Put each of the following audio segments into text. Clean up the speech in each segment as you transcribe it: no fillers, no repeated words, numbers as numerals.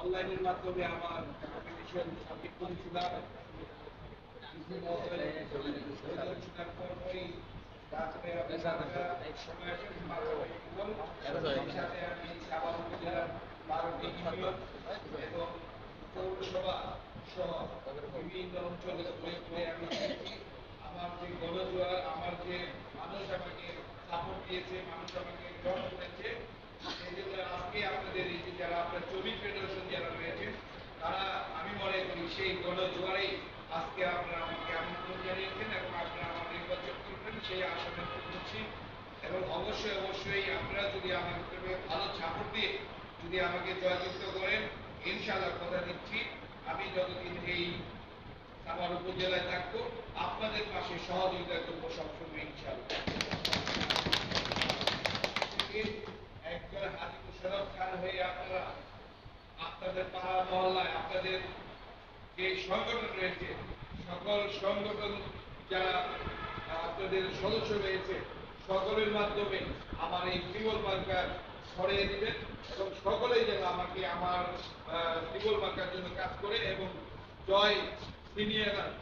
অনলাইনের মাধ্যমে আমার অ্যাপ্লিকেশন সাবমিট করেছিলাম। পরিদর্শনের পরপরই তারপরে সময় আসে সেই সাথে আমি সাভার উপজেলার 12টি ইউনিয়ন এবং পৌরসভা সহ বিভিন্ন অঞ্চলে ঘুরে ঘুরে আমি দেখি আমার যে গণজোয়ার, আমার যে মানুষ আমাকে সাপোর্ট দিয়েছে, মানুষ আমাকে জয় করেছে, সেই জন্য আজকে আপনাদের এই যে যারা আপনার শ্রমিক ফেডারেশন যারা রয়েছেন তারা আমি মনে করি সেই গণজোয়ারেই আজকে আপনারা আমাকে আমন্ত্রণ জানিয়েছেন এবং আপনারা আমার নির্বাচন করবেন সেই আশা ব্যক্ত করছি। এবং অবশ্যই অবশ্যই আপনারা যদি আমাকে ভালো সাপোর্ট দিয়ে যদি আমাকে জয়যুক্ত করেন, ইনশাআল্লাহ কথা দিচ্ছি আমি যতদিন এই সাভার উপজেলায় থাকবো আপনাদের পাশে সহযোগিতা করবো সবসময় ইনশাআল্লাহ। একজন হাজী মুশাররফ খান হয়ে আপনারা আপনাদের পাড়া মহল্লায় আপনাদের যে সংগঠন রয়েছে সকল সংগঠন যারা আপনাদের সদস্য রয়েছে সকলের মাধ্যমে আমার এই বিমল মার্কার ছড়িয়ে দিবেন এবং সকলেই যেন আমাকে আমার বিমল মার্কার জন্য কাজ করে এবং জয়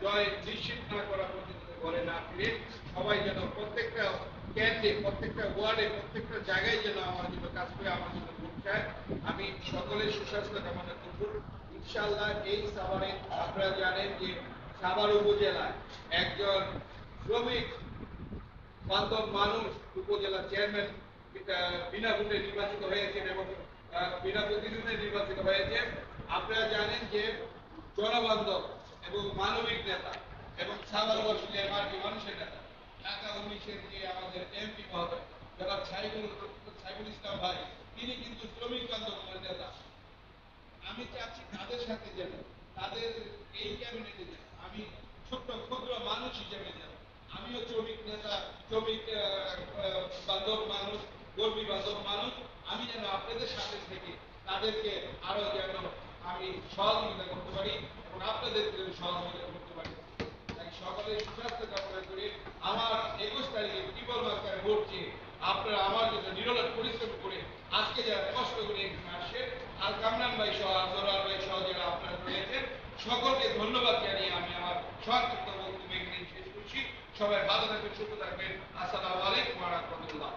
জয় নিশ্চিত না করা পর্যন্ত ঘরে না ফিরে সবাই যেন প্রত্যেকটা কেন্দ্রে প্রত্যেকটা ওয়ার্ডে প্রত্যেকটা জায়গায় যেন আমার জন্য কাজ করে আমার জন্য ভোট চায়। আমি সকলের সুস্বাস্থ্য কামনা করব ইনশাআল্লাহ। এই সাভারে আপনারা জানেন যে সাভার উপজেলায় একজন শ্রমিক বান্ধব মানুষ উপজেলা চেয়ারম্যান বিনা ভোটে নির্বাচিত হয়েছেন এবং বিনা প্রতিদ্বন্দ্বিতায় নির্বাচিত হয়েছে। আপনারা জানেন যে জনবান্ধব এবং মানবিক নেতা এবং সাভারবাসীর মাটি মানুষের নেতা ঢাকা 19-এর যে আমাদের এমপি মহোদয় যারা সাইফুল ইসলাম ভাই, তিনি কিন্তু শ্রমিক বান্ধব নেতা। আমি চাচ্ছি তাদের সাথে যেন তাদের এই ক্যাবিনেটে যেন আমি ছোট্ট ক্ষুদ্র মানুষ হিসেবে যেন আমিও শ্রমিক নেতা, শ্রমিক বান্ধব মানুষ, কর্মী বান্ধব মানুষ, আমি যেন আপনাদের সাথে থেকে তাদেরকে আরো যেন আমি সহযোগিতা করতে পারি এবং আপনাদেরকে সহযোগিতা করতে পারি। তাই সকলের সুস্বাস্থ্য কামনা করে আমার 21 তারিখে ত্রিপল মার্কায় ভোট চেয়ে আপনারা আমার জন্য নিরলস পরিশ্রম করে আজকে যারা কষ্ট করে এখানে আসে আর কামরান ভাই সহ আজরার ভাই সহ যারা আপনারা রয়েছেন সকলকে ধন্যবাদ জানিয়ে আমি আমার সংক্ষিপ্ত বক্তব্য এখানে শেষ করছি। সবাই ভালো থাকবেন, সুস্থ থাকবেন। আসসালামু আলাইকুম ওয়া রাহমাতুল্লাহ।